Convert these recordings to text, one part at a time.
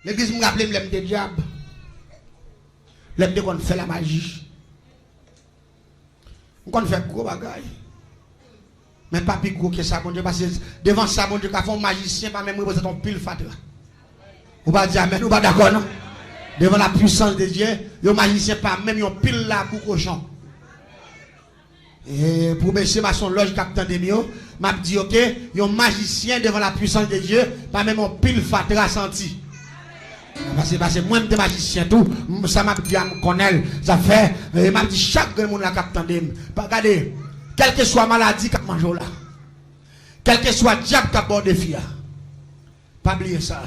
L'église me rappelle l'aime des diables. L'aime de qu'on fait la magie. On fait gros bagaille. Mais pas plus gros que ça, mon Dieu, parce que devant ça, mon Dieu, quand un magicien, pas même représenter un pile fatra. Vous pas dire amen, vous pas d'accord, non? Devant la puissance de Dieu, le magicien, pas même un pile là pour cochon. Et pour monsieur maçon loge capitaine de mio, m'a dit ok, un magicien devant la puissance de Dieu, pas même un pile fatra senti. Parce que moi, je suis magicien, tout, ça m'a dit à me connaître, ça fait, m'a dit chaque monde la capitaine de mio. Regardez. Quelle que soit maladie qui mange là, quel que soit diable qui a bordé fia, pas oublier ça.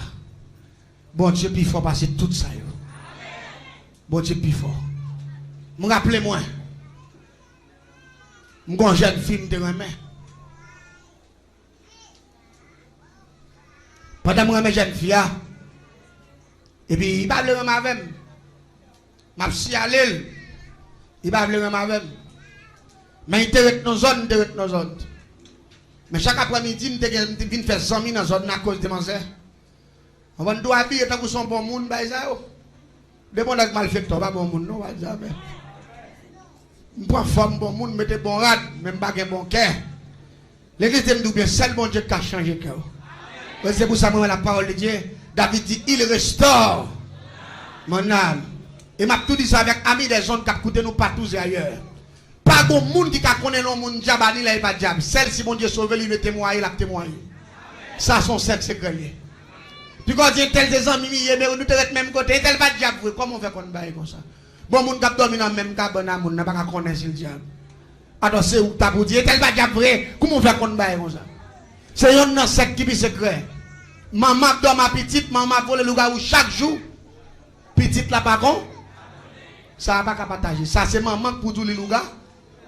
Bon Dieu, puis il faut passer tout ça. Bon Dieu, puis il faut. Me rappelez-moi, mon jeune fille de remet. Pendant que je jeune fille, et puis il parle de avec moi. Je suis allé, il parle de avec moi. Mais il direct nos zones, Mais chaque après-midi, je viens faire 100 000 dans la zone à cause de mon zè. On va nous habiller tant que son bon monde, bah ça. De bon avec mal fait, pas bon monde, non, jamais. Je prends forme bon monde, mettez bon rad, même pas un bon cœur. L'église me dit bien, seul bon Dieu qui a changé le cœur. C'est pour ça que la parole de Dieu, David dit, il restaure mon âme. Et m'a tout dit ça avec amis des zones qui ont coûté nous partout et ailleurs. Pas de monde qui connaît le monde diable, il n'est pas diable. Celle si mon Dieu sauve, il veut témoigner, il a témoigné. Ça, son sexe secret. Puis quand il y a tel des amis, mais nous te même côté, tel pas diable, comment on fait qu'on baille comme ça? Bon, monde qui dormi dans le même cabane, on n'a pas qu'à connaître le diable. Alors, c'est où tu as pour dire, tel pas diable vrai, comment on fait qu'on baille comme ça? C'est un secte qui est secret. Maman dort ma petite, maman vole le loup chaque jour. Petite là, par contre, ça va pas partager. Ça, c'est maman pour tout le loup.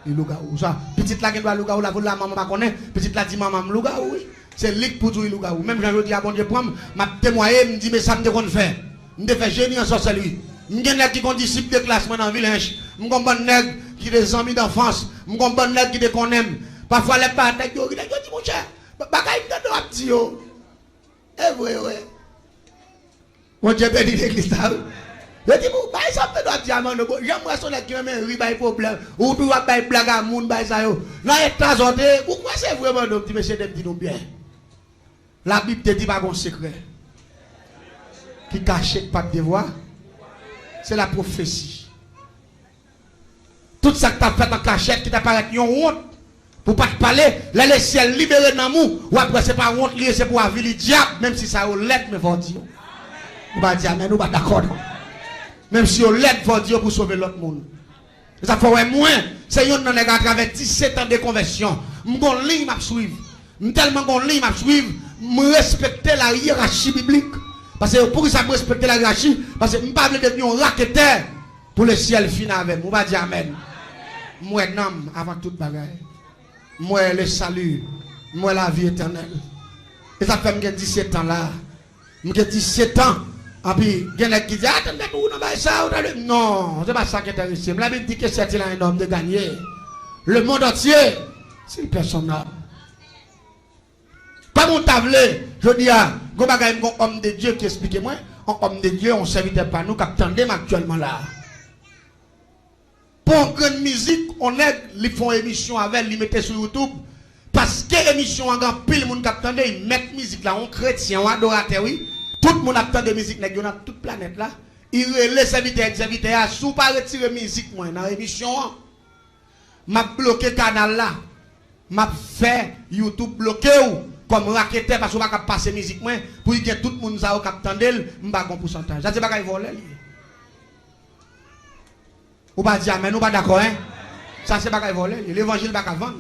Lougaou ça petite là qui doit lougaou la la maman pas connaît petite là dit maman lougaou oui c'est lik pour tout lougaou même quand je dis à bon Dieu prendre m'a témoigner me dit mais ça me te qu'on faire me fait génie en sorcellerie me gen qui kon disciple de classe dans village me kon bon nèg qui des amis d'enfance me kon bon nèg qui de qu'on aime parfois les pas tête yo dit mon cher bagay me doit dire yo eh ouais mon Dieu béni l'église là. Je dis, bah, ça peut être diamant. J'aimerais son qui a un riba problème. Ou tu vas faire blague à moun, bah, ça yo. Là, il t'a zonté. Pourquoi c'est vraiment donc, monsieur, dit nous bien. La Bible te dit pas un secret. Qui cache pas de devoir. C'est la prophétie. Tout ça que tu as fait en cachette, qui t'a paraît une honte. Pour pas te parler, là, le ciel libéré dans l'amour. Ou après, c'est pas honte, c'est pour avoir le diable, même si ça est lettre, mais faut dire. Nous va dire, mais nous pas d'accord. Même si on l'aide pour Dieu pour sauver l'autre monde. Ça fait moins. C'est un homme à travers 17 ans de conversion. Mon ligne m'a suivre. Tellement mon ligne m'a suivre. Me respecter la hiérarchie biblique. Parce que pour ça me respecter la hiérarchie, parce que je ne peux pas devenir un raqueteur pour le ciel final avec moi. On va dire amen. Moi, non, avant toute bagaille. Moi, le salut. Moi, la vie éternelle. Et ça fait 17 ans là. J'ai 17 ans. Et puis, il y a qui dit, attendez, non, c'est pas ça qui est intéressant. La Bible dit que c'est un homme de gagner. Le monde entier, c'est une personne là. Comme on t'a voulu, je dis, un homme de Dieu qui explique moi, un homme de Dieu, on ne serviteur pas nous, qui attendons actuellement là. Pour une grande musique, on aide, ils font émission avec, ils mettent sur YouTube. Parce que l'émission, en grand pile, le monde qui attendait, ils mettent musique là, on chrétien, on adorateur, oui. Tout le monde attend de musique dans toute la planète là. Il laisse inviter à sous pas retirer musique moi dans l'émission. M'a bloqué canal là. M'a fait YouTube bloqué ou comme raqueteur parce qu'on va pas passer musique moi pour que tout le monde ça au cap tandel, m'pa gon pourcentage. Ça c'est pas voler. Ou pas dire mais nous pas d'accord hein. Ça c'est pas voler, l'évangile pas vendre.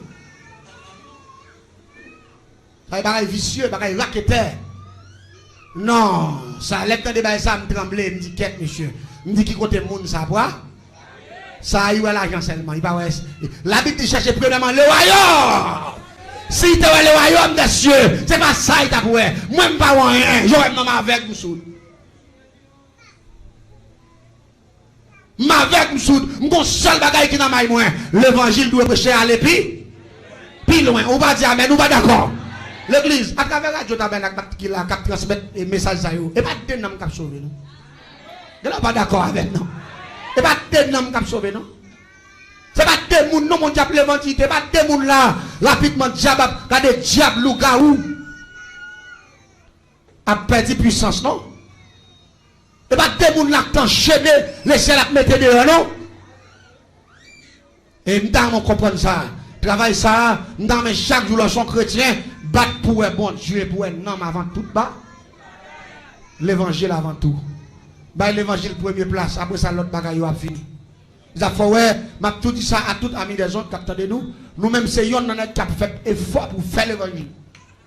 Ça pas vicieux, pas raqueteur. Non, ça lève de bail ça me tremble, me dit quête monsieur. Me dit qui côté monde ça quoi? Ça y est l'argent seulement, il pas la Bible dit chercher premièrement le royaume. Si tu as le royaume des cieux, c'est pas ça il t'a pour moi me pas rien, j'aurais maman avec Moussoud. M'avec Moussoud, mon seul bagage qui dans moi, l'évangile doit prêcher à l'épi. Puis loin, on va dire amen, nous pas d'accord. l'église, à travers la radio tabernacle qui la cap transmettre les messages ça yo. Et pas deux noms qui sauver nous. Vous n'êtes pas d'accord avec nous. Et pas deux noms qui sauver nous. C'est pas deux moun non mon diable l'évangile, c'est pas deux moun là, rapidement diable, regardez diable ou gaou. A perdu puissance non. Et pas deux moun là qui enchaîné, laissez la mettre dehors non. Et nous devons comprendre ça. Travail ça, nous devons chaque jour son chrétien, battre pour un bon Dieu, pour un homme avant tout bas. L'évangile avant tout. Bah l'évangile première place, après ça l'autre bagaille a fini. Ils ont fait ouais, m'a tout dit ça à tout amis des autres qui attendent nous. Nous-mêmes c'est yon qui a fait effort pour faire l'évangile.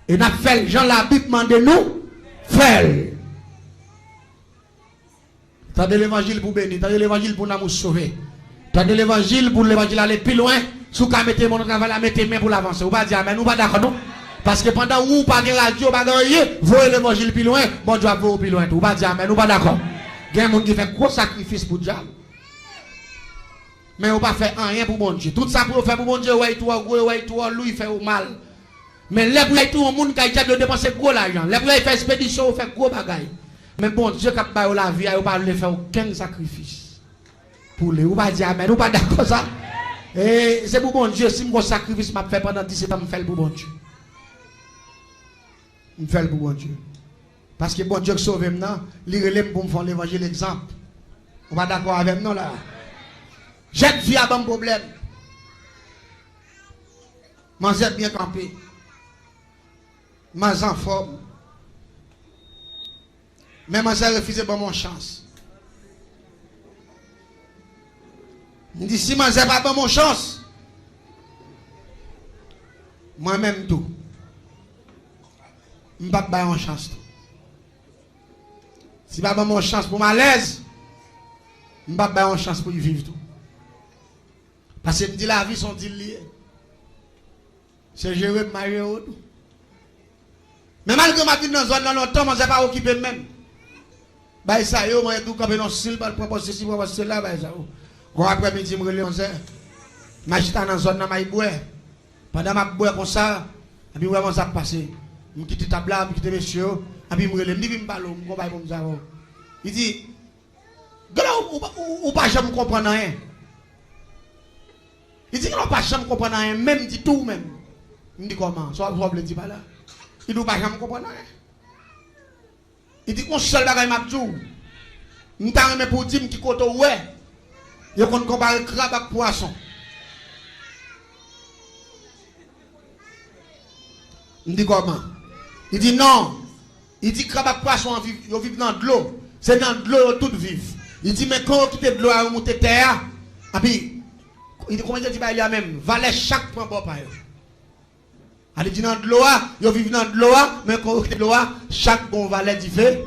Et nous avons fait Jean la Bible demande nous faire. Tendez l'évangile pour bénir, tendez l'évangile pour nous sauver. Tendez l'évangile pour l'évangile aller plus loin. Si vous mettez mon travail, mettez main pour l'avancer. Vous ne pas dire amen, nous pas d'accord non. Parce que pendant où pas de radio, pas de rien, voyez l'évangile plus loin, bon Dieu va vous plus loin. Vous pas dire amen, nous pas d'accord. Il y a des gens qui font gros sacrifice pour Dieu. Mais on pas fait rien pour bon Dieu. Tout ça pour faire pour bon Dieu, ouais, toi, ouais, toi, lui, il fait mal. Mais les pour tout le monde qui a déjà dépensé gros l'argent. Les pour faire expédition, on fait gros bagaille. Mais bon Dieu, qui a la vie, il ne pas faire aucun sacrifice. Pour les, ou pas dire amen, ou pas d'accord ça. Et c'est pour bon Dieu, si mon sacrifice m'a fait pendant 17 ans, je fais pour bon Dieu. Je fais pour bon Dieu. Parce que bon Dieu qui sauve maintenant, il relève pour me faire l'évangile exemple. On va d'accord avec nous là. J'ai vie à bon problème. Manger bien campé. Manger en forme. Mais manger refusé pour mon chance. Je dis si manger pas pour mon chance. Moi-même tout. Je ne vais pas avoir chance. Si je n'ai pas mon chance pour malaise, je ne vais pas avoir chance pour y vivre tout. Parce que je dis la vie sont liées. C'est gérer marier tout. Mais malgré ma vie dans zone dans longtemps, je ne pas occupé même. Bah ça yo moi tout camper dans style pour proposer ci pour cela bah ça. Quand après-midi me relé 11h. M'achita dans zone dans m'a boire. Pendant m'a boire comme ça, et puis vraiment ça passer. Je quitte table là, je quitte monsieur, et puis me relé, me dit me parler, me combat comme ça. Il dit ou pas jamais comprendre rien. Il dit qu'on pas jamais comprendre rien, même dit tout même. Il dit comment? Soit vous le dit pas là. Il dit pas jamais comprendre rien. Il dit qu'on seul bagaille m'a dit. M'ta remet pour dire qui côté ouais. Il qu'on compare crabe avec poisson. Il dit comment? Il dit non. Il dit crabe avec poisson ils vivent dans de l'eau. C'est dans de l'eau tout vivre. Il dit mais quand on quitte de l'eau à monter terre, et puis il dit comment il dit bah il y a même valet chaque point bon par eux. Elle dit dans de l'eau, ils vivent dans de l'eau, mais quand on quitte de l'eau, chaque bon valet dit fait.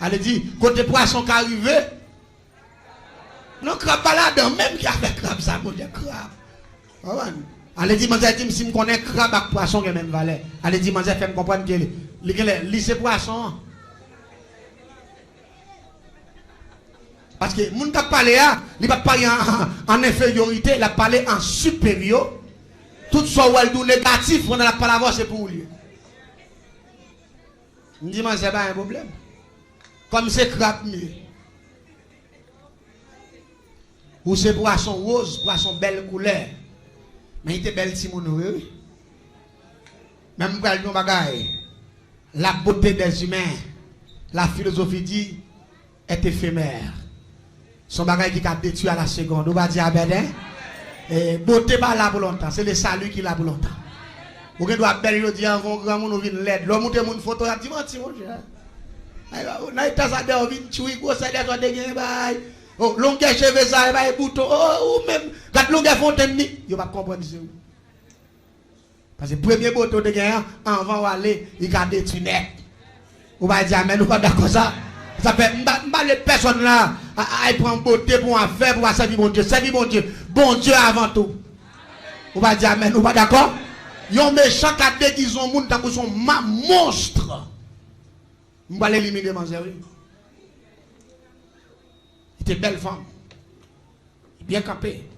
Elle dit côté poisson qui arrive. Non crabe balade même qui a fait crabe ça mon Dieu crabe. Elle dit manzer si me connaît crabe avec poisson qui même valet. Elle dit manzer fait me comprendre que les c'est poisson. Parce que moun qui parle là, il pas parler en infériorité, il a parlé en supérieur. Tout soit ou négatif, on a la parole c'est pour lui. Je dis c'est pas un problème. Comme c'est crabe mieux. Ou c'est poisson rose, poisson belle couleur. Mais il était belle si mon oui. Même quand nous bagaille, la beauté des humains, la philosophie dit est éphémère. Son bagaille qui a détruit à la seconde. On va dire Abedin. Et beauté pas là pour longtemps, c'est le salut qui là pour longtemps. Vous doit belle le dire avant grand monde vient l'aide. L'homme monte mon photo a dit menti mon cher. Na ita ça de vient tuer go ça de gagner bail. Oh longueur cheveux ça bail bouton. Oh ou même quand longueur fontaine ni, yo pas comprendre ça. Parce que premier bouton de gagner avant aller, il a détruit net. On va dire mais nous pas d'accord ça. Ça fait m'ba les personnes là à prendre beauté pour en faire pour servir mon Dieu. Servir mon Dieu. Bon Dieu avant tout. On va dire amen. Nous pas d'accord? Yon méchant qui a déguisé un monde dans son monstre. On va l'éliminer mon Dieu. Il était belle femme. Bien campé.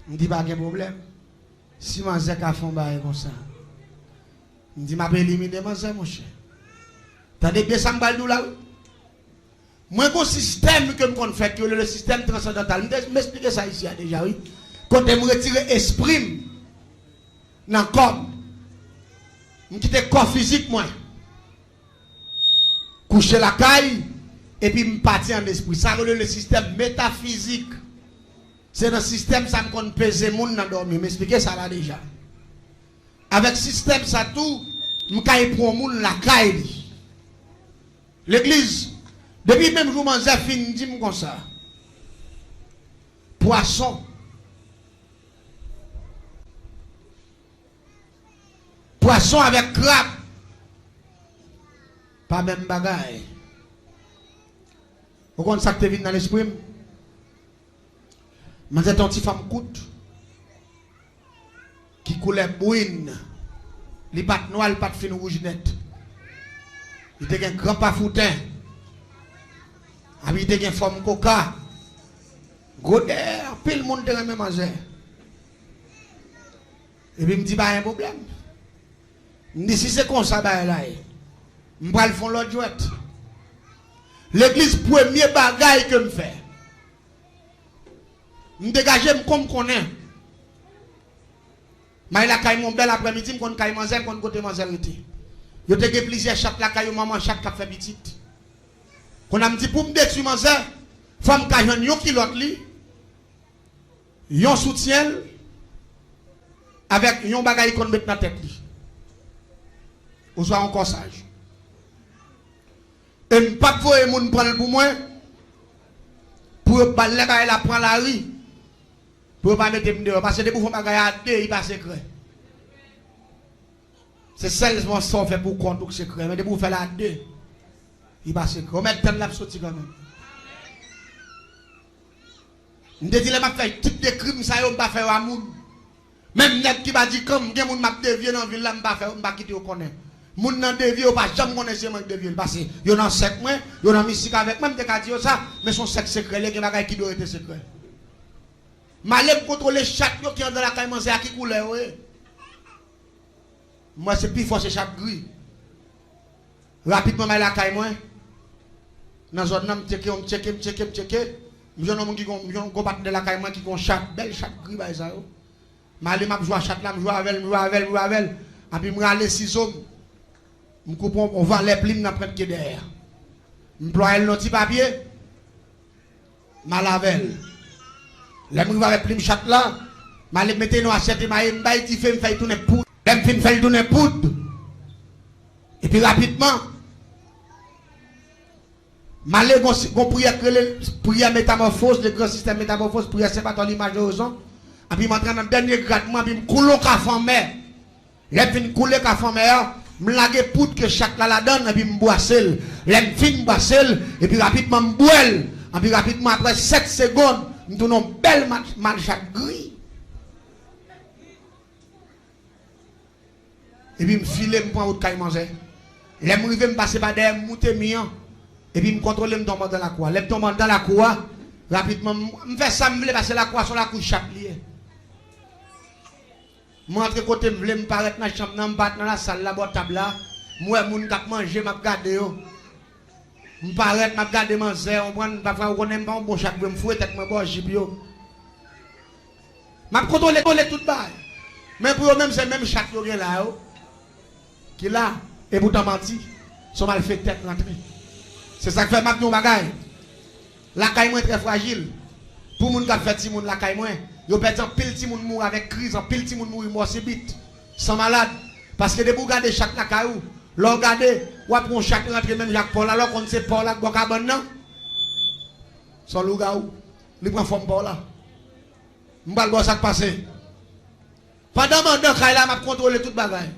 On dit pas qu'il y a un problème. Si Manzek a fait un bail comme ça, je dis, je vais éliminer Manzek, mon cher. T'as bien ça, je là. Moi, un système que je fais, le système transcendantal, je vais m'expliquer ça ici déjà, oui. Quand je me retire l'esprit dans le corps, je quitte le corps physique, moi. Coucher la caille, et puis je partir en esprit. Ça, c'est le système métaphysique. C'est dans le système ça me pèse les gens dans dormir. M'expliquer ça là déjà. Avec le système ça tout, je caille pour les gens la caille. L'église, depuis même jour je fin dit comme ça. Poisson. Poisson avec crabe. Pas même bagaille. Vous comprenez ça que tu vis dans l'esprit? Mais c'est une petite femme coûte qui coulait bouine. Les pattes noires, les pattes fines rouges nettes. Il était un grand pafoutin. Il était une forme coca. Gros d'air, pile le monde de même manger. Et puis il me dit, pas un problème. Il me dit, si c'est comme ça, là, je vais le faire l'autre jouette. L'église, premier bagaille que je fais. Je dégage comme qu'on est. Mais il a caillé mon bel après-midi, je caille manger, je côté manger. Je te plaisir chaque la caille maman chaque qui fait petite. Quand on me dit pour me détruire manger, femme caille un kilote li. Yon soutien avec yon bagaille qu'on met dans la tête li. Ou soit encore sage. Et je ne pas voir les gens prendre pour moi. Pour pas la prendre la rue. Pour pas mettre dehors. Parce que des bouffons bagaille à deux, il passe secret. C'est seulement ça fait pour compte secret. Mais des bouffons là à deux, il passe secret. On met le temps de la sortie quand même. Je dis, je vais faire type de crime, ça, je ne vais pas faire à moun. Même net qui va dire, comme, il y a des gens qui déviennent dans la ville, je ne vais pas faire, je ne vais pas quitter au connaît. Moun nan devie ou pas jamais connaître man devie parce que yo nan sec moi yo nan musique avec même te ka dire ça mais son sexe secret les bagay qui doit être secret malem contrôler chaque yo qui dans la caille manger à qui couleur moi c'est plus fort c'est chaque gris rapidement la caille moi dans zone nan checker yo nan qui gon battre de la caille moi qui gon chaque belle chaque gris ba ça yo malem m'a jouer chaque là me jouer avec et puis me râler ciseaux. On va les plumes dans prendre derrière. Je ploie le petit papier. Je lavel. Je vais les plumes chat là. Je vais mettre nos assiettes et je vais faire tourner poudre. Je vais faire tourner poudre. Et puis rapidement, je vais faire prière métamorphose, le grand système métamorphose, prière c'est pas dans l'image de raison. Et puis je vais dans le dernier grattement, je vais couler au café en mer. Je vais couler au café en mer. Je lage poudre que chaque la donne et puis je bois seul. Je fin bois seul et puis rapidement je bois. Et puis rapidement après 7 secondes, je donne une belle malchatte gris. Et puis je file, je prends autre caille manger. Je me passer par derrière, je monte mian. Et puis je contrôle, je tombe dans la cour. Je tombe dans la cour, rapidement, je fais ça, je passer la cour sur la couche chaque lié. Moi, entre côté, je voulais me paraître dans la chambre, dans la salle, là, bas table là. Moi, je vais manger, je vais regarder. Je paraître, je vais regarder manger, on prend, parfois, on n'aime pas un bon chaque, je me fouette avec mon bon jibio. Je vais contrôler tout bas. Mais pour eux-mêmes, c'est même chaque qui est là, qui est là, et pourtant menti, sont mal fait tête rentrer. C'est ça qui fait maintenant bagaille. La caille est très fragile. Pour les gens qui fait si la caille moins. Yo pète en pile ti moun mour avec crise, en pile ti moun mour mort c'est bite. Sans malade parce que de vous regarder chaque la caillou, l'on regarder ou après chaque rentre même Jacques Paul alors qu'on sait Paul là Bocabon non. Son lougaou, il prend forme Paul là. M'bal bo ça passer. Pendant mandan kay là m'a contrôler toute bagaille.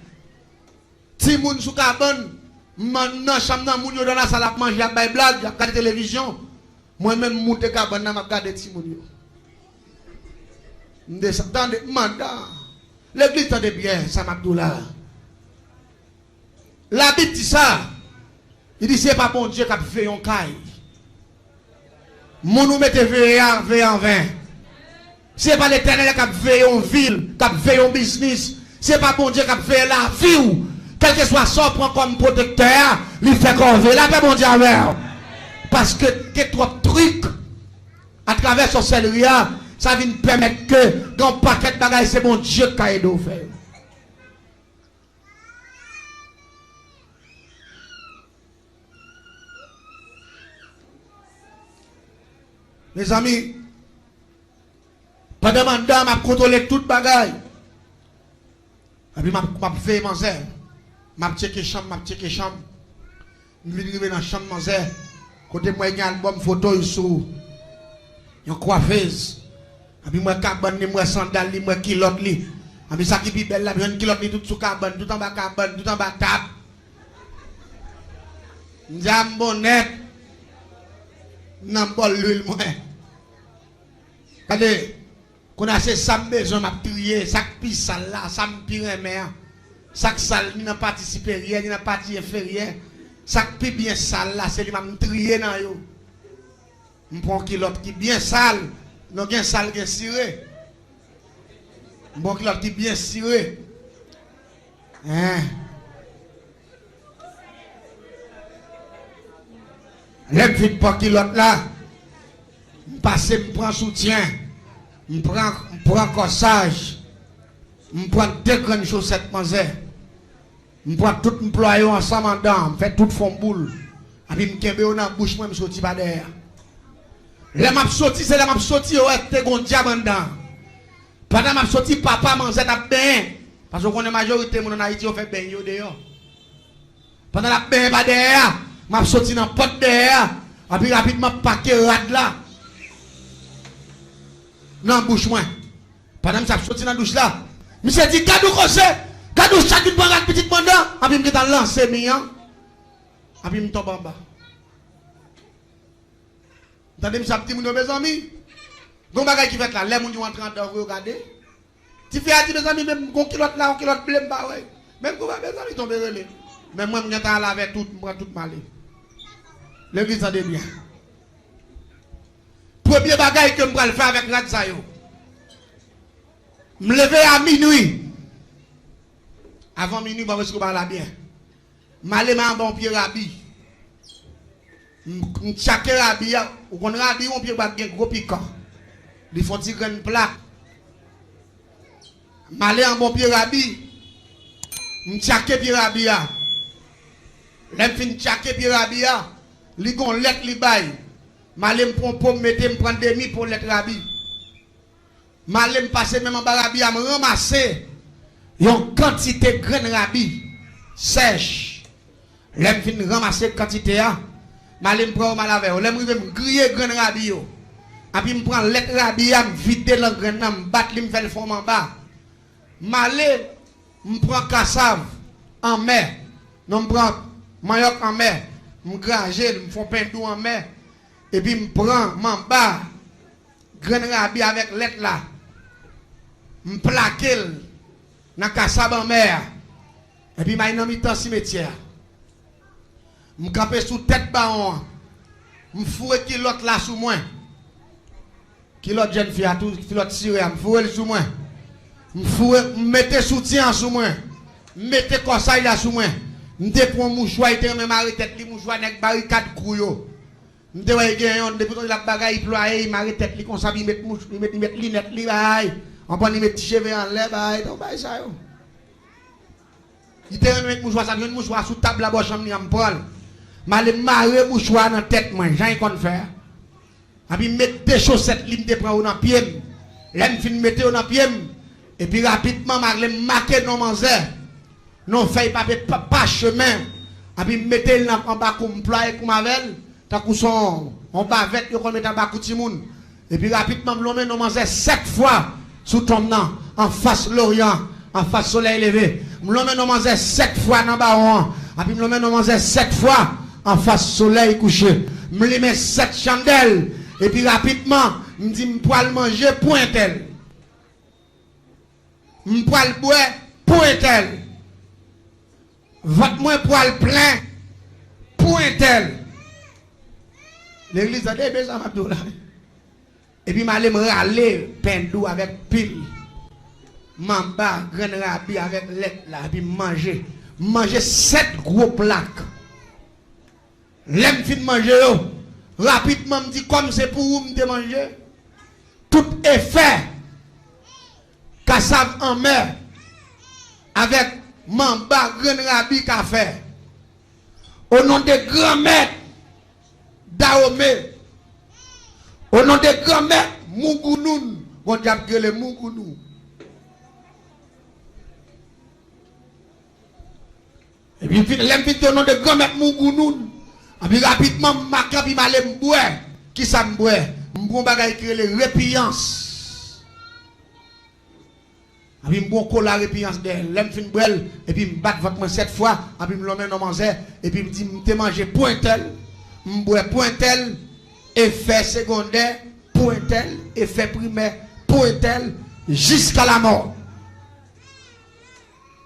Ti moun sou cabane, maintenant chambre nan moun yo dans la salle à manger à bay blague, à regarder télévision. Moi même monter cabane m'a regarder ti moun yo. Attendez, mandat. L'église tendait bien, ça m'a dit là. La Bible dit ça. Il dit c'est pas bon Dieu qui a fait un caille. Mon nous mette veille en vain. Ce n'est pas l'Éternel qui a veillé en ville, qui a veillé en business. Ce n'est pas bon Dieu qui a veillé la vie. Quel que soit ça, prend comme protecteur, il fait corvée. La paix, bon Dieu, avec. Parce que trop de trucs à travers son céluria, ça vient permettre que dans le paquet de bagages, c'est bon Dieu qui a aidé à faire. Mes amis, pendant que je contrôle tout le bagage, et puis je fais mon zère, je check chambre, je check chambre. Je vais dans la chambre, mon zère, côté moi, il y a un album photo sur une coiffeuse. Et puis moi, cabane, moi, sandal, moi, kilote, et puis ça qui est belle, là, une kilote, tout sous cabane, tout en bas cabane, tout en bas table. J'aime bonnet, n'en pas l'huile, moi. Regardez, qu'on a ces sam besoin m'a trier, ça qui sale là, ça me pire mère. Ça qui sale, il n'a participé rien, il n'a parti fait rien. Ça qui bien sale là, c'est lui m'a trier dans yo. On prend kilote qui bien sale, non bien sale bien ciré. On prend kilote qui bien ciré. Hein? L'aime vite pas kilote là. Passer, je prends soutien, je prends corsage, je prends deux grandes chaussettes manzères, je prends tout employé ensemble en dedans, je fais tout fond boule. Et puis je me dans la bouche, je me sorti pas derrière. Les m'a sorti, c'est les m'a sorti, ouais, t'es un diable dedans. Pendant que je sorti, papa manzère t'a bien. Parce qu'on est majorité, mon en Haïti, on fait bien dehors. Pendant la bien pas derrière, je sorti dans la porte derrière, et puis rapidement, paquet rad là. Non, bouche moi. Pendant que je suis sorti dans la douche là, je me suis dit, gadou kose, gadou chacune prend une petite mandat, et puis je me lancé, et puis je tombe en bas. Vous entendez, je suis mes amis. Gon bagay qui fait là, les gens qui entrent dans regarder. Tu fais à mes amis, même gon kilote là, on kilote blé, bah ouais. Même gon mes amis tombent relais. Même moi, je suis à laver tout, je prends tout mal. L'église en bien. Premier bagage que je vais faire avec Radzayo. Je me lever à minuit. Avant minuit, je vais me la bien. Je vais aller à un bon pied rabi. Je vais chaque rabi. Ou qu'on rabi, on peut battre un gros piquant. Il faut tirer une plaque. Je vais aller à un bon pied rabi. Je vais chaque pied rabi. Je vais chaque pied rabi. Je vais lettre li bail. Malem pour mettre me prendre demi pour lettre rabi. Malem passer même en barabi à me ramasser une quantité de graines rabi sèche. L'aime fin ramasser quantité a. Malem prend mal avec. L'aime rive me griller graines rabi yo. Et puis me prend lettre rabi a me vider le grain me battre me faire le fond en bas. Malem me prend cassave en mer. Non me prend manioc en mer. Me granger me font pain doux en mer. Et puis, je prends mon bas, grain rabi avec lettre là. Je plaque dans la cassab en mer. Et puis, je mets dans le cimetière. Je campe sous tête baron. Je fouille qui l'autre là sous moi. Qui l'autre jeune fille, qui l'autre siré, je fouille sous moi. Je fouille, je mets soutien sous moi. Je mets conseil là sous moi. Je prends un mouchoir, je mets ma tête, le mouchoir avec barricade couillot. Je me depuis que la bagaille ployée, il m'a arrêté comme ça, il met lunettes, on peut y mettre cheveux en l'air, donc ça. Il te met mouchoir, ça vient mouchoir sous table là-bas, je me prends. Je me marre mouchoir dans la tête, moi, j'ai rien à faire. Et puis, mettre des chaussettes, je me prends dans le pied. Je me mettre dans le pied. Et puis, rapidement, je me marquer dans mon zère. Non, feuille pas chemin. Et puis, je me mettre en bas comme ployé, comme avec. Tant qu'on son, on va avec, on met en bas de moun. Et puis rapidement, on met nos 7 fois sous ton nom, en face l'Orient, en face soleil levé. On met nos 7 fois dans le bas, et puis on met nos 7 fois en face soleil couché. On met 7 chandelles. Et puis rapidement, on dit, je peux manger pour un tel. Je peux boire pour un tel. Votre moins pour le plein pour un tel. L'église a des besoins d'Abdoulaye. Et puis m'allais me râler pain d'eau avec pile. Mamba, grain rabi avec lait là, puis manger 7 gros plaques. L'aime fin manger rapidement me dit comme c'est pour vous me manger. Tout effet cassave en mer avec mamba, grain rabi qu'a fait. Au nom des grands maîtres Dahomey, au nom des grands maîtres Mungounoun, on dit le Mungounou. Et puis, l'invite au nom de grand maître Mungounoun. Et puis, rapidement, ma camp, il m'a l'air m'boire. Qui ça m'boire? M'bon bagay qui les répiance. Et puis, m'bon colle la répiance de l'invite m'boire. Et puis, m'bat votre 7 fois. Et puis, m'l'emmène dans manger. Et puis, m'dit, m'te manger pointel. M'boire pointel. Effet secondaire. Pointel. Effet primaire. Pointel. Jusqu'à la mort.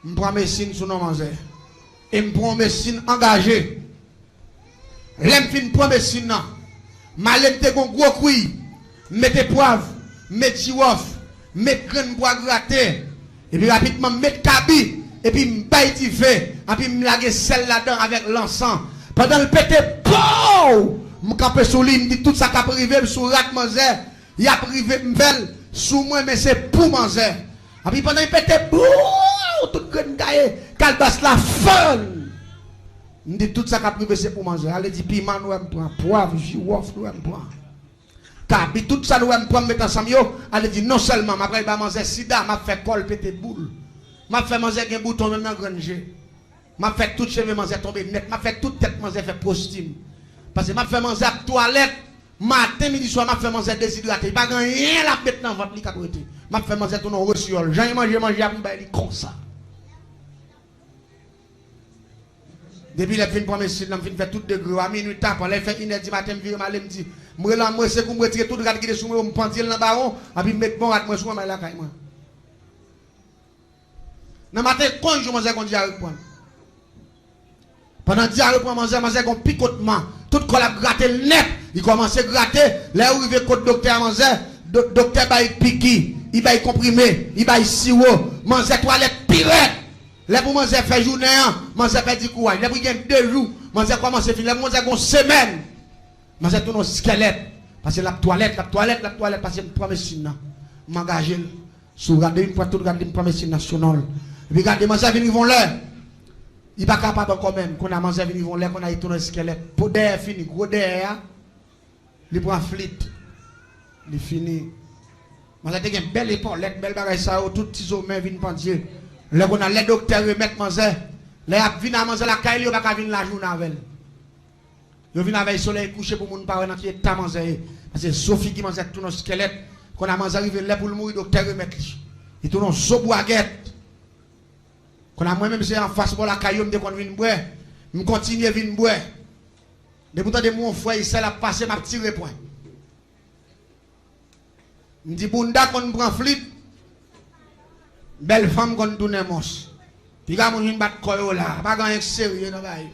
M'prends mes signes sur nos manger. Et me prend médecine engagée. L'aime fin prend médecine non. Malem te gon gros couille. Mettez poivre, mettez chirof, mettez grain bois gratté. Et puis rapidement mettez cabi. Et puis m'baille du feu. Et puis m'lague sel là-dedans avec l'encens. Pendant le pété, pow! M'campe sous l'île, dit tout ça qu'a privé sous rat manger. Il a privé m'belle sous moi mais c'est pour manger. Et puis pendant le pété, pow! Tout grain gaillé, calbas la folle. On dit tout ça qu'a privé c'est pour manger. Allez dit piment nous aime prendre, poivre, girofle nous aime prendre. Car tout ça nous aime prendre mettre ensemble yo. Allez dit non seulement après va manger sida, m'a fait col pété boule. M'a fait manger un bouton même dans granger. M'a fait tout cheveux manger tomber net, m'a fait toute tête manger fait prostime. Parce que m'a fait manger à toilette matin midi soir m'a fait manger déshydraté. Pas rien la mettre dans votre lit qu'a prêté. M'a fait manger tout non reciol. J'ai manger après bah il comme ça. Depuis les fins de première semaine, je fais tout de gros. À minuit, après, les fait 1h du matin, je me dis, je c'est pour me retirer tout le rad qui est sous moi, je me prends dans le baron, et puis je mets bon rad moi sur moi, la caille. Dans le matin, quand je mange, on dit à reprendre. Pendant 10 à reprendre, manger un picotement. Tout le a gratté le net. Il commence à gratter. Là où il veut que le docteur manger, docteur va piquer, il va comprimer, il va sirop, manger toilette pirate. Les pour manger fait journée, manger fait du courage. Les pour gagner 2 jours, manger commence à finir. Les manger une semaine, manger tout nos squelettes. Parce que la toilette, parce que je prends mes signes. M'engager. Sous regarder une fois tout regarder, je prends mes signes nationaux. Et puis regardez, manger venir vont là. Il n'est pas capable quand même. Qu'on a mangé venir vont là, qu'on a tout nos squelettes. Pour derrière fini, gros derrière. Il prend flit. Il finit. Manger a une belle épaulette, belle bagaille ça, tout petit mains viennent pendir. Là, on a les docteurs remettent manger. Là, ils viennent à manger la caille, ils ne peuvent pas venir la journée avec. Ils viennent avec le soleil couché pour mon parent qui est à manger. Parce que Sophie qui mange tous nos squelettes, qu'on a mangé arrivé là pour le mourir, le docteur remettre. Et tout nos soboaguettes. Qu'on a moi-même, c'est en face pour la caille, je qu'on vient boire. Je continue à venir boire. Depuis que mon frère, il s'est passé ma petite point. Je dis, Bunda, qu'on prend flip. Belle femme qu'on tourne mos. Puis quand on bat koyo là, pas grand sérieux dans bail.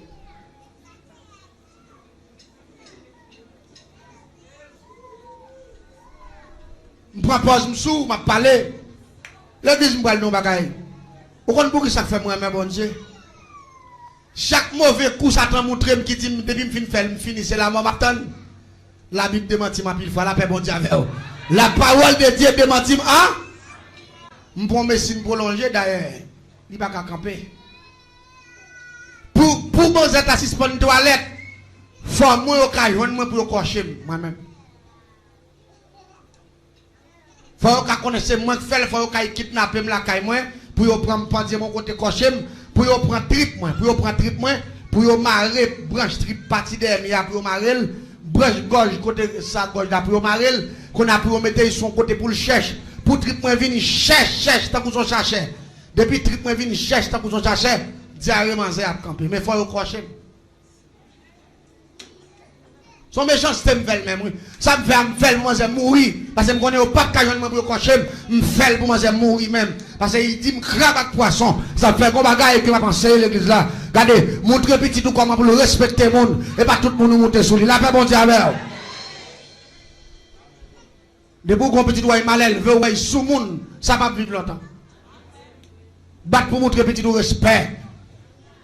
Je prends pause m'sou, m'a parlé. Le dis m'pa non bagay. Ou kon pour qui ça fait moi mes bon Dieu. Chaque mauvais coup ça t'en montre qui dit depuis me fin faire me finir c'est la mort m'attend. La Bible démentit ma pile fois la paix bon Dieu avec. La parole de Dieu démentit hein? Je prends mes signes prolongés d'ailleurs. Il ne va pas camper. Pour manger ta suspendre toilette, il faut moi au cas moi pour cocher moi-même. Il faut que connaisse moi que faire, il faut que kidnapper la caille moi pour prendre pendier mon côté cocher, pour prendre trip moi, pour marrer branche trip partie derrière pour marrer branche gorge côté sa gorge là pour marrer qu'on a pour mettre son côté pour le chercher. Pour trip moi vini cherche tant que son chercher. Depuis trip moi vini cherche tant que son chercher, diarrhée manger à camper mais faut crocher. Son méchanceté me fait même. Ça me fait manger mourir parce que me connais au pas cajon pour crocher, me fait pour manger mourir même parce qu'il dit me crabe avec poisson. Ça fait comme bagaille que m'a pensé l'église là. Regardez, montre petit tout comment pour le respecter monde et pas tout le monde monter sur lui. La paix bon Dieu avec. Depuis qu'on petit doigt mal élevé, ouais, sous monde, ça va vivre longtemps. Bat pour montrer petit respect.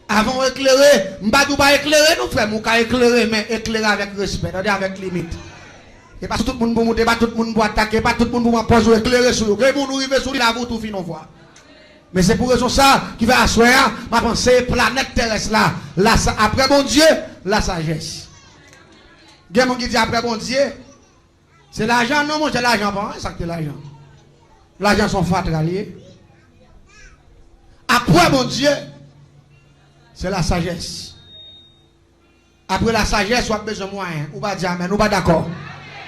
Avant d'éclairer, m'badou pas éclairer, nous frère, m'ka éclairer, mais éclairer avec respect, avec limite. Et pas tout le monde pour monter, pas tout le monde pour attaquer, pas tout le monde pour poser éclairer sur vous. Que vous nous arrivez sur la vous tout fin on voit. Mais c'est pour raison ça qui va asseoir ma pensée planète terrestre là, après bon Dieu, la sagesse. Il y a qui dit après bon Dieu, c'est l'argent, non, moi c'est l'argent, pas ça que c'est l'argent. L'argent sont fatraliers. Après bon Dieu, c'est la sagesse. Après la sagesse, on a besoin de moyens. On va dire amen, on va d'accord.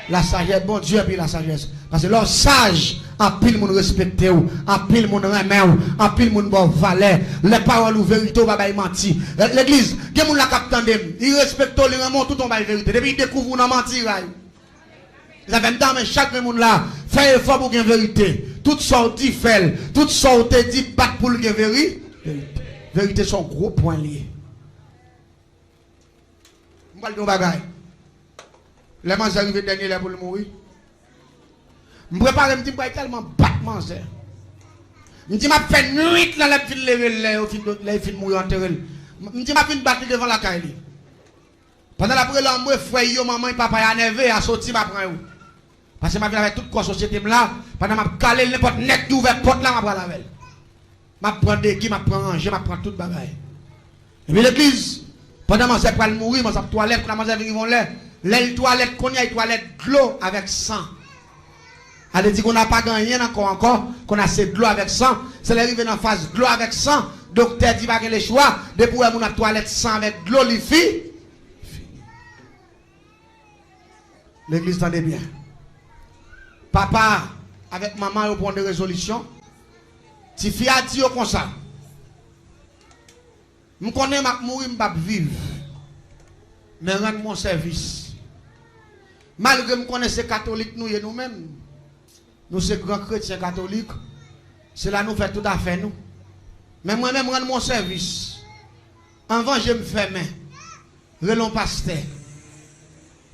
La sagesse, bon Dieu, puis la sagesse. Parce que l'homme sage, en pile moun respecte ou, en pile moun remet ou, en pile moun bon valet, les paroles ou vérité ou va menti. L'église, il y a moun la cap tandem, il respecte ou, il remonte tout on va vérité. Depuis il découvre ou nan menti là. Ça fait temps mais chaque moun là fait effort pour gagner vérité. Tout sorti fait, tout sorti dit pas pour le vérité. Vérité sont gros point lié. On va le dire bagaille. Les gens arrivent dernier là pour le mourir. Je prépare, je me dis, je tellement battement. Je me dis, je fais nuit dans la ville lever, les filles mourir en terre. Je me dis, je vais battre devant la caille. Pendant la brûlure, je frère, maman et papa, à nervé, à sortir, je prends. Parce que je viens avec toute la société là, pendant que je calé n'importe net ouvert porte là, je prends la veille. Je prends des qui, je prends ranger, je prends tout le bagage. Et puis l'église, pendant que je prends le mourir, je prends la toilette, je prends les toilettes, qu'on y a une toilette de l'eau avec sang. Elle dit qu'on n'a pas gagné encore, qu'on a cette de l'eau avec sang. C'est l'arrivée dans la phase de l'eau avec sang. Docteur dit pas qu'il le choix. Depuis qu'on a une toilette sang avec de l'eau, les filles. L'église tendez bien. Papa, avec maman, ils prennent des résolutions. Si fille a dit comme ça. Je connais que je mourir, je ne vais pas vivre. Mais rendre mon service. Malgré que je connais ces catholiques, nous-mêmes. Nous sommes grands chrétiens catholiques. C'est là nous faisons tout à fait nous. Mais moi-même, rendre mon service. Avant, je me fais main. Relons pasteur.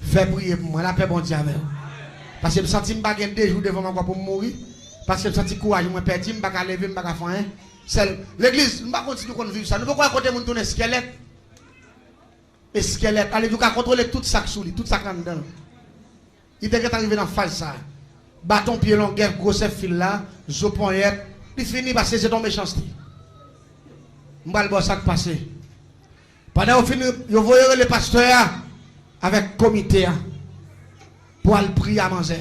Fais prier pour moi. La paix, bon Dieu avec vous. Parce que je me sens que je ne vais pas des jours devant moi pour mourir. Parce que je me sens courage, je me perds, je ne vais pas lever, je ne vais pas faire. L'église, je ne vais pas continuer à vivre ça. Nous ne pouvons pas côté mon tourner squelette. Et squelette, allez, vous contrôler tout ça sous lui, tout ça dedans. Il est arrivé dans la phase ça. Bâton pied long, guerre, grosse fil là, zopoyette, il finit parce que c'est ton méchanceté. Je vais le ça passer. Pendant que vous voyez le pasteur avec le comité pour aller prier à manger.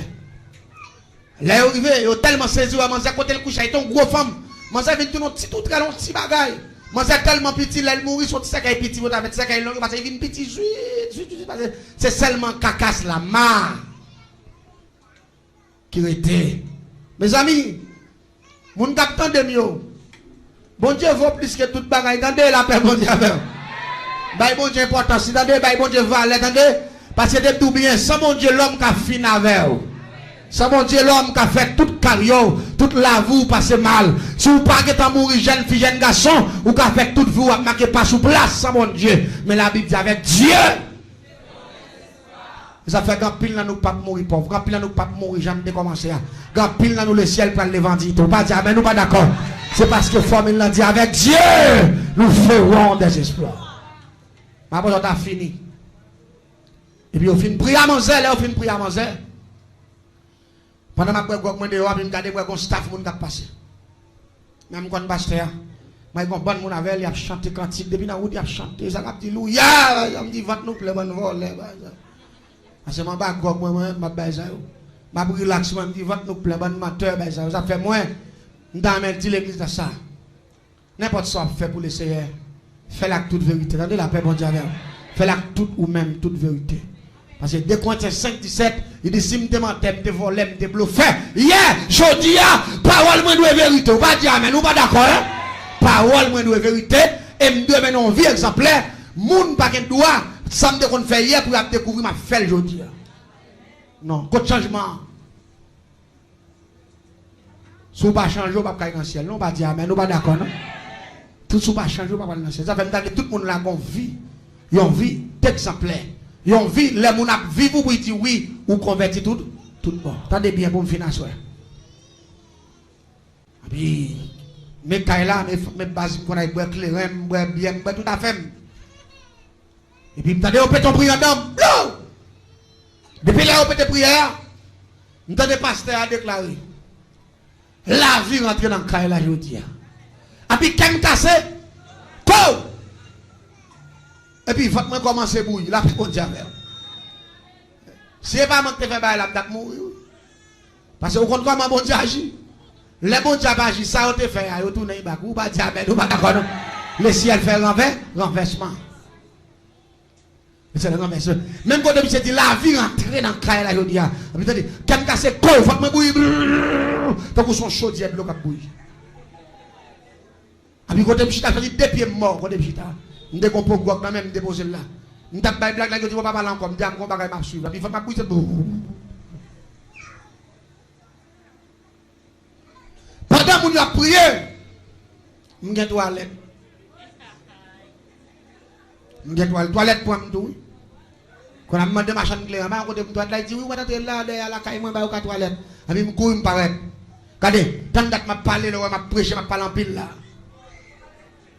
Là, il arrive, il a tellement saisi à manger, côté le couche, il est une grosse femme. Manger vient tout très long, petit bagaille. Manger tellement petit, là, il mourit, son petit sac est petit, vous avez sac est long, parce qu'il vient petit, c'est seulement cacasse la marre. Qui était. Mes amis, mon capitaine de mieux. Bon Dieu vaut plus que toute bagaille. Attendez la paix, bon Dieu. Bail bon Dieu importance. Attendez, bail bon Dieu valeur. Attendez. Parce que de tout bien, sans mon Dieu l'homme qui a fini avec vous. Sans mon Dieu l'homme qui a fait toute carrière, toute la vie, vous passez mal. Si vous pas que mourir jeune fille, jeune garçon, ou qui a fait toute vous, vous marquez pas sous place, sans mon Dieu. Mais la Bible dit avec Dieu. Ça fait grand pile dans nous pas mourir pauvre, grand pile dans nous pas mourir jamais commencer. Grand pile dans nous le ciel pour l'évangile. On pas dire mais nous pas d'accord. C'est parce que formule l'a dit avec Dieu, nous ferons des exploits. Ma bonne a fini. Et puis on finit prier à manger, là on finit prier à manger. Pendant ma quoi moi dehors, me garder quoi staff moun qui passer. Même quand pasteur, moi gon bonne moun avec, il a chanté cantique depuis dans route, il a chanté, ça a dit louia, il me dit vente nous plein bonne vol. Parce que je vais relaxer, je dis, votre nous plein bon matin, ça fait moins. Dans l'église de ça. N'importe quoi fait pour le Seigneur. Fais-la toute vérité. Attendez la paix, bon Dieu. Fais-la toute ou même toute vérité. Parce que dès qu'on est 5, 17, il dit, si je te mentais, je te volais, je te bluffais. Hier, je dis, parole, moi, de vérité. Vous pas dire, mais nous pas d'accord. Parole, moi, de vérité. Et je dois mener une vie exemplaire. Moun pas qu'un doigt. Ça me dit qu'on fait hier pour découvrir ma fête aujourd'hui. Non, côté changement. Si vous ne changez pas, vous ne pouvez pas dans le ciel. Non, pas dire, mais nous pas d'accord. Tout ce qui va changer, vous ne pouvez pas dans le ciel. Ça fait que tout le monde a une vie. Ils ont une vie exemplaire. Ils ont une vie, les gens vivent pour dire oui ou convertir tout. Tout bon. Attendez bien pour me financer. Et puis, mes cailles là, mes bases qu'on a boire clair, boire bien, boire tout à fait. Et puis, m'tendez, on peut ton prière d'homme. Depuis là, on peut te prière. M'tendez, pasteur a déclaré. La vie rentre dans le caille là, je dis. Et puis, quand cassé, quoi? Et puis, il faut que je commence à bouillir. Là, on dit avec. Si ce n'est pas moi qui te fais là, je vais mourir. Parce que vous comprenez comment bon Dieu agit. Les bon Dieu agit, ça, on te fait, vous tournez, vous pas diabète, vous pas d'accord. Le ciel fait renversement. C'est le renversement. Même quand je dis la vie rentre dans le caille là, je dis. Et puis, quand je casse le corps, il faut que je bouille. Tant que son chaudier de l'eau qui bouille. Et puis, quand je suis fait deux pieds morts, quand je suis je décompose le même, je dépose là. Je tape la blague, je ne vais pas parler encore, je dis qu'on va me suivre. Il faut que je bouille. Pendant que je a prié, je suis toilette. Je suis toilette pour me dire. Quand je demande ma chambre claire, je dis toilette, je dis oui, je suis là, derrière la caille, je suis à toilette. Et puis je cours, je paraît. Regardez, tant que je parle, je prêche, je parle en pile là.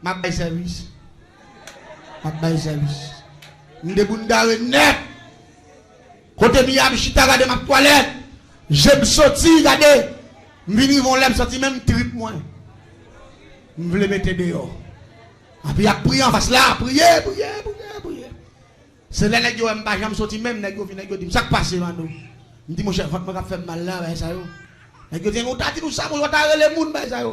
Je fais service. Je fais service. Je suis net. Quand je suis à ma toilette, je me sortis, regardez. Je viens vont me sortir même trip moi. Je veux le mettre dehors. Et puis il a prié en face là, prier. C'est là que je ne me sortir même, je dis, ça passe maintenant. Je dis, mon cher, il faut que je fasse mal là, ça. Je dis, on t'a dit tout ça, on t'a les moun, ça.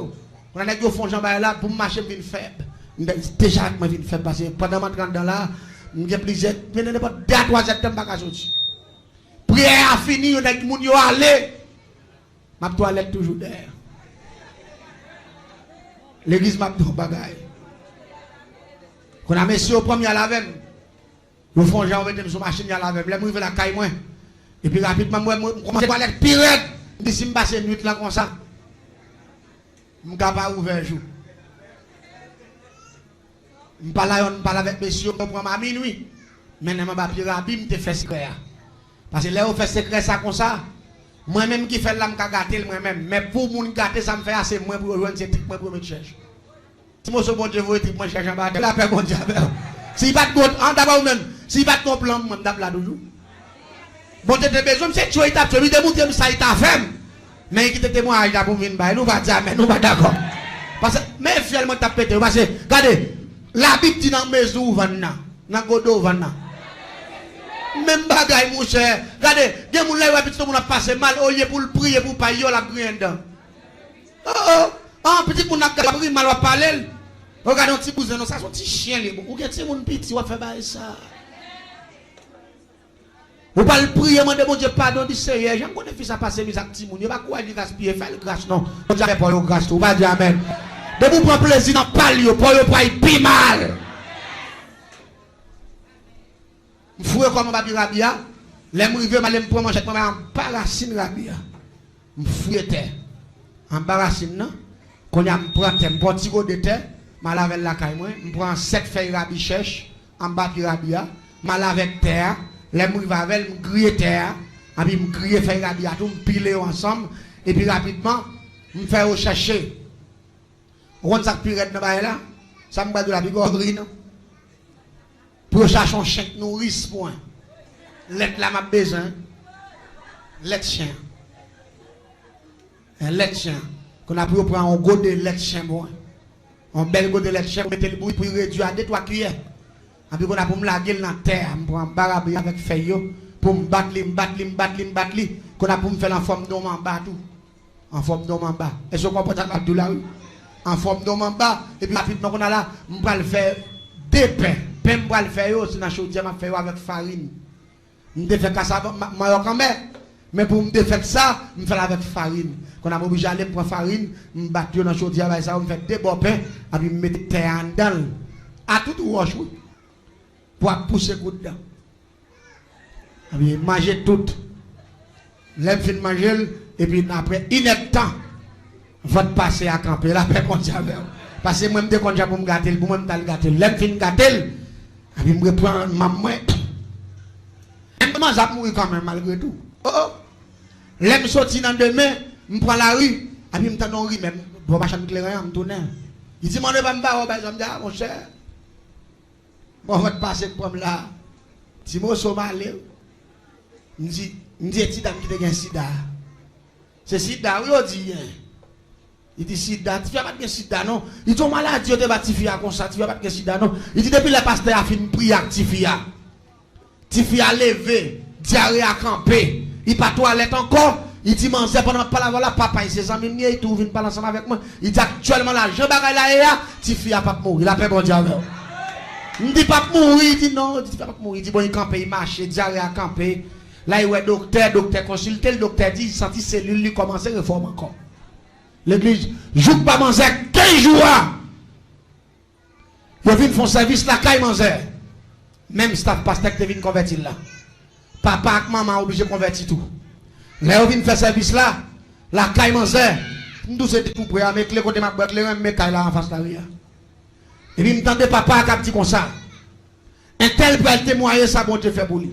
On a dit, au fond, j'en vais là pour marcher, je suis faible. Déjà, je suis faible parce que pendant que je suis là, je suis plusieurs, je n'ai pas 2-3 septembre, je suis sorti. Prière a fini, on a dit, moun yo allé. Ma toilette toujours derrière. L'église m'a dit bagaille. Quand on a messieurs au premier à la veille, le fond j'ai envoyé sur machine à la veille, je vais la caille moi. Et puis rapidement moi commence à toilette pirate. Je dis si je passe une nuit là comme ça. Je ne peux pas ouvrir jour. Je parle avec messieurs pour prendre à minuit. Maintenant je vais pas pirate, je fais secret. Parce que là on fait secret ça comme ça. Moi-même qui fais là, je vais gâter moi-même. Mais pour moun gâter, ça me fait assez moins pour rejoindre ces trucs pour me chercher. Si moi, bon Dieu, vous êtes moi, je cherche en bas. La paix, bon Dieu. Si pas de bon, en d'abord même, si pas de ton plan, je vais là toujours. Bon Dieu, tu besoin, c'est tu es tapé, tu es démontré, ça est ta femme. Mais qui te témoigne pour venir, nous va dire, mais nous va d'accord. Parce que, mais finalement, tu as pété. Parce que, regardez, la Bible dit dans mes maison, dans Godo, même bagaille, mon cher. Regardez, il y a des gens qui ont passé mal au lieu pour le prier, pour pas y la prière dedans. Oh, petit moun a pris mal à parler. Regardez un petit bousin, ça sont petits chiens. Ou bien petit moun petit, on fait ça. Vous pas le prier, demandez mon Dieu pardon, dit Seigneur, j'aime qu'on ait fait ça passer mes actes, moun. Il va quoi dire gaspiller, faire le grâce, non. On dirait pas le grâce, tout va dire amen. De vous prendre plaisir dans parler, pour le pas y mal. Fouet comme on va dire rabia, les mouillés mal me prendre manger moi en paracine rabia. M'fouet terre. En paracine non, qu'on y a me prend terre, petit go de terre, mal avec la caille moi, me prend 7 feuilles rabichèche en bas de rabia, mal avec terre, les mouillés va avec me griller terre, et puis me griller feuilles rabia tout me piler ensemble et puis rapidement me faire rechercher. On ça pirate dans là, ça me bat de la bigornerie non. Pour chercher un chien qui nourrisse point. L'être là m'a besoin. L'être chien. Un lait chien. Qu'on a pu prendre un gros de lait chien bon. Un bel gros de lait chien, mettre le bruit pour réduire à 2-3 cuillères. Et puis qu'on a pour me laguer dans la terre, pour me barabler avec feuille, pour me battre, qu'on a pour me faire en forme d'homme en bas tout. En forme d'homme en bas. Est-ce qu'on comprend ça de la rue? En forme d'homme en bas. Et puis rapidement qu'on a là, on va le faire des pains. Pain pour le faire, c'est dans chaudière, je faire avec farine. Je fais ça quand même. Mais pour me faire ça, je fais avec farine. Quand on a obligé d'aller prendre farine, je batte dans chaudière avec ça, je fais des beaux pains, et puis je mets terre dedans. À tout roche, pour pousser le coup dedans. Et puis manger tout. L'aime fin de manger, et puis après, une heure de temps, votre passer à camper, la paix contre ça. Parce que moi, je me dis pour me gâter, pour me gâter. L'aime fin de gâter. Et puis, je me reprends ma main. Et comment ça mourir quand même, malgré tout? Oh, L'aime sorti dans demain, je prends la rue, et puis je me rue même. Bon, ma chambre claire, je tourne. Il dit, mon pas me je me dis, mon cher, bon, on va te passer comme là. Si moi, je suis malade, je dis, petit dame qui te gagne sida. C'est sida, oui, on dit. Il dit, sida, tu ne fais pas de sida, non. Il dit, malade, tu ne fais pas de comme ça, tu ne fais pas de sida, non. Il dit, depuis le pasteur a fini de prier avec Tifia. Tifia a levé, diarrhée a campé. Il pas toilette encore. Il dit, man, c'est pendant pas la voilà, papa, il s'est amis, il tout, vient parler ensemble avec moi. Il dit, actuellement là, Jean Bagay là, Tifia pas mourir. Il a pas bon diable. Il dit, pas mourir. Il dit, non, il dit, pas mourir. Il dit, bon, il campe, il marche, diarrhée a campé. Là, il est docteur consulté, le docteur dit, il sentit cellule, il commence à réformer encore. L'église, joue pas manger 15 jours. Il vient faire service là, quand il mange. Même staff pasteur qui vient convertir là. Papa et maman obligé de convertir tout. Là, il vient faire service là, la caille mange. Nous sommes tout prêts avec les côtés de ma boîte, les mêmes cailles là en face de la rue. Et puis, je m'entendais papa qui a dit comme ça. Un tel peut témoigner ça, bon Dieu fait pour lui.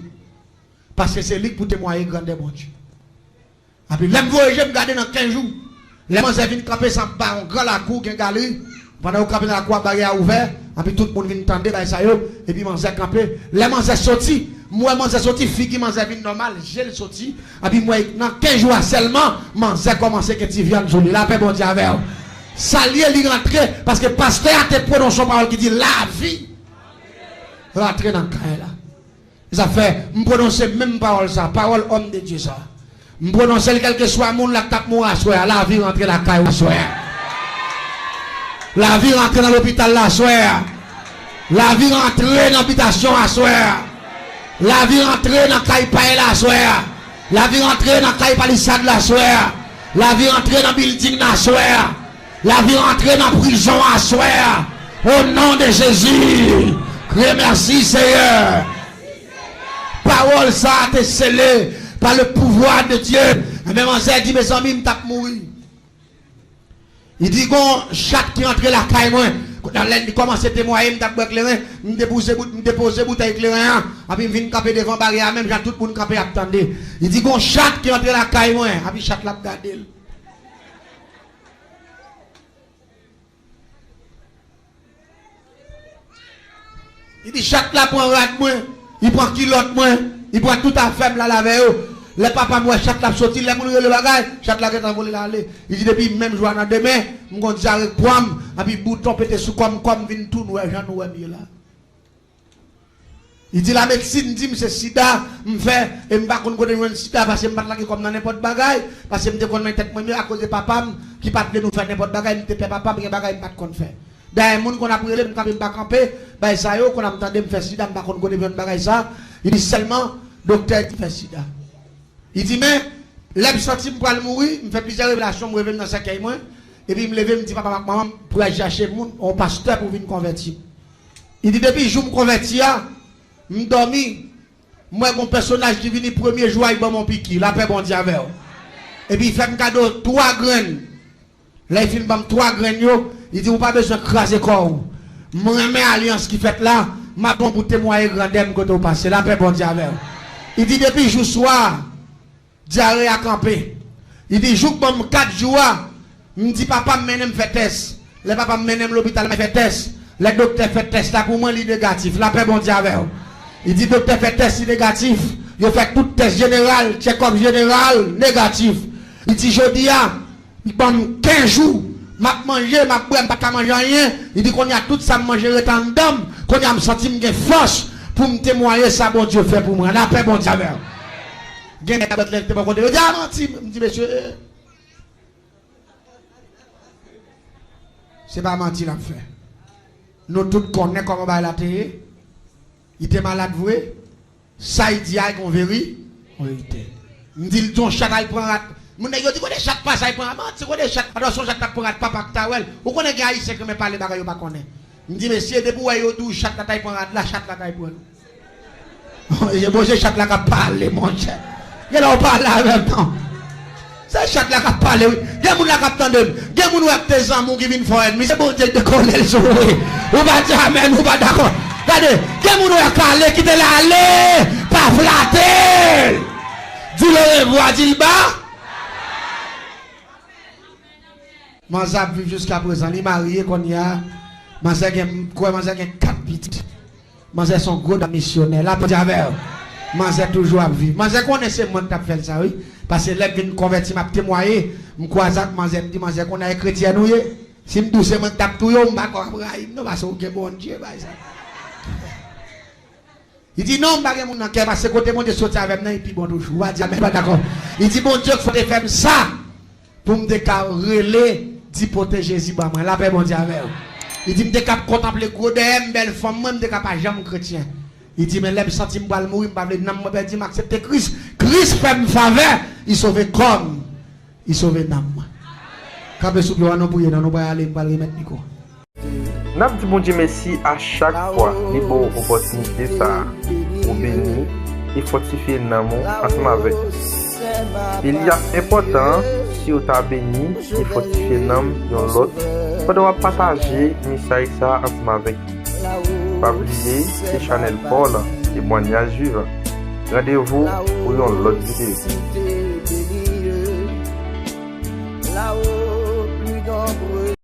Parce que c'est lui pour témoigner grand bon Dieu. Et puis, là, je me garder dans 15 jours. Les gens viennent camper sans baron, grand la cour, qui galerie. Pendant que la cour barrière ouvert, et puis tout le monde vient tendre, et puis manger camper. Les gens sorti, moi manger sorti, fille qui mange vin normal, j'ai sorti. Et puis moi, dans 15 jours seulement, manger commencé que tu viens de jouer. La paix, bon Dieu, avec vous. Ça lié, il rentre, parce que pasteur a te prononcé une parole qui dit la vie. Rentrez dans le cas là. Ça fait, je prononce même parole, ça, parole homme de Dieu, ça. Je prononce quel que soit le monde, la tape mourir à soir, la vie rentre dans la caille à soir. La vie rentre dans l'hôpital à soir. La vie rentre dans l'habitation à soir. La vie rentre dans la caille paille à soir. La vie rentre dans la caille palissade à soir. La vie rentre dans le building à soir. La vie rentre dans la prison à soir. Au nom de Jésus. Remercie Seigneur. Parole ça a été scellée par le pouvoir de Dieu. Même on s'est dit, mes amis, je tape mourir. Il dit, qu'on chaque qui entre la caille, moi, il commence à témoigner, je tape éclairé, je dépose bouteille éclairée, et puis je viens camper devant la barrière, même j'ai tout le monde camper attendre. Il dit, qu'on chaque qui entre la caille, moi, et puis chaque l'a regardé. Il dit, chaque là prend rat, moi, il prend kilote, moi, il prend tout à fait la lave. Les papas, moi, chaque la sorti, les mourir le bagage, chaque la qui est envolé l'aller. Il dit, depuis même jour dans demain, je vais dire avec pomme, et puis bouton pété sous comme vin tout, nous, j'en nous là. Il dit, la médecine dit, c'est sida, je fais, et je ne vais pas connaître sida, parce que je ne vais pas comme dans n'importe bagage, parce que je ne connais tête moi à cause de papa, qui ne peut pas nous faire n'importe bagage, je ne peux papa, mais je ne vais pas faire. D'ailleurs, les gens qu'on a pris, je ne peux pas camper, ben ça y est, qu'on a entendu me faire sida, je ne vais pas connaître bagage ça. Il dit seulement, docteur qui fait sida. Il dit, mais, l'homme sorti pour aller mourir, il me fait plusieurs révélations, je me réveille dans sa caille, et puis il me lève, il me dit, papa, maman, pour aller chercher un pasteur pour venir convertir. Il dit, depuis que je me convertis, je me dormi, moi, mon personnage qui vient le premier jour, il va mon piquet, la paix, bon Dieu, avec. Et puis il fait un cadeau, 3 graines. Là, il fait 3 graines, il dit, vous pas besoin de craser corps. Je remets alliance qui fait là, ma bon pour témoigner grandem que vous passez, la paix, bon Dieu, avec. Il dit, depuis jour soir, diarrhée à camper. Il dit, jour comme 4 jours, il me dit, papa me fait test. Le papa me mène l'hôpital, me fait test. Le docteur fait test, là pour moi, il est négatif. La paix, bon Dieu, avec. Il dit, docteur fait test négatif. Il fait tout test général, check-up général, négatif. Il dit, je dis, il prend 15 jours, m'a mangé, m'a boire, pas manger rien. Il dit qu'on y a tout ça manger tant d'hommes, qu'on y a me senti me force pour me témoigner ça, bon Dieu fait pour moi. La paix, bon Dieu, avec. Gen a battre le côté. Je dis ah menti, me dit monsieur. C'est pas menti l'a fait. Nous tous connaissons comment va la télé. Il était malade voué. Ça il dit qu'on vérité. Me dit ton chat il prend rat. Mon nèg dit qu'on des chat pas ça il prend rat. C'est qu'on des chat alors son chat prend rat papa tawel. Ou connaît gars ici que me parler bagay pas connaît. Me dit monsieur depuis ouais yo tout chat la taille prend rat, la chat la taille prend. Je bon chat la ka parler mon cher. Il a parlé en même temps. C'est chaque là qui parle. Il y a des gens qui attendent. Il y a des gens qui viennent faire. Mais c'est bon Dieu de coller le jour. Vous va dire amen, vous va d'accord. Regardez, il y a des gens qui parlent, qui te l'allent, pas flatter. Dis le revoir, dis le bas. Manza vit jusqu'à présent, il est marié qu'on y a. Manza a 4 petites. Manza son gros missionnaire. Là, pour dire Manza toujours à vivre. Manza connaît ce monde qui a fait ça, oui. Parce que là, je converti, m'a témoigné. Je crois que Manza me dit, Manza qu'on a chrétien, nous, si je douce, je tape tout, je ne vais pas non, parce que bon Dieu, il dit non, je ne vais pas parce que côté mon Dieu sorti avec moi, et puis bon, toujours. Je vais dire, mais d'accord. Il dit, bon Dieu, il faut faire ça pour me relais. Dit protéger Jésus par moi. La paix bon Dieu avec vous. Il dit me cap contempler gros de belle femme moi me cap pas jamais chrétien. Il dit mais l'aime senti me mourir me pas non moi dit m'accepter Christ. Christ fait me faveur, il sauve comme il sauve nam. Quand le souple on prier dans nous pas aller pas remettre micro. N'a dit bon Dieu merci à chaque fois les bonnes opportunités ça pour bénir et fortifier l'amour ensemble avec. Il y a important si vous avez béni et fortifié l'âme de l'autre, pour partager le message ensemble avec vous. Pas oublier, c'est Chanel Paul, témoignage suivant. Rendez-vous pour une autre vidéo.